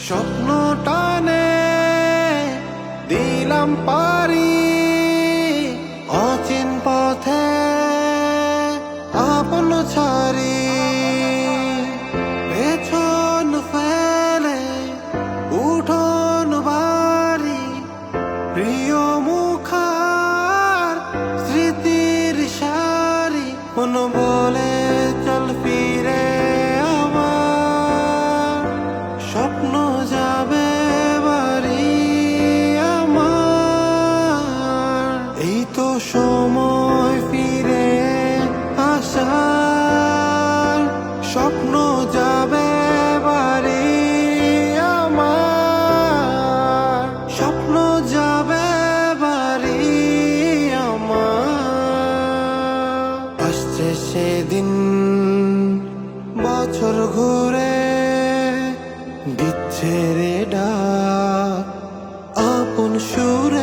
স্বপ্ন টানে দিলাম পারি অচিন পথে আপন ছাড়ি পেছন ফেলে উঠোন বাড়ি প্রিয় মুখার স্মৃতির সারি মন বলে চল ফিরে আমার স্বপ্ন যাবে বাড়ি আমার এই তো সময় ফিরে আসার স্বপ্ন যাবে বাড়ি আমার স্বপ্ন যাবে বাড়ি আমার আসছে সেদিন বছর ঘুরে দিচ্ছে রে ডাক আপন সুরে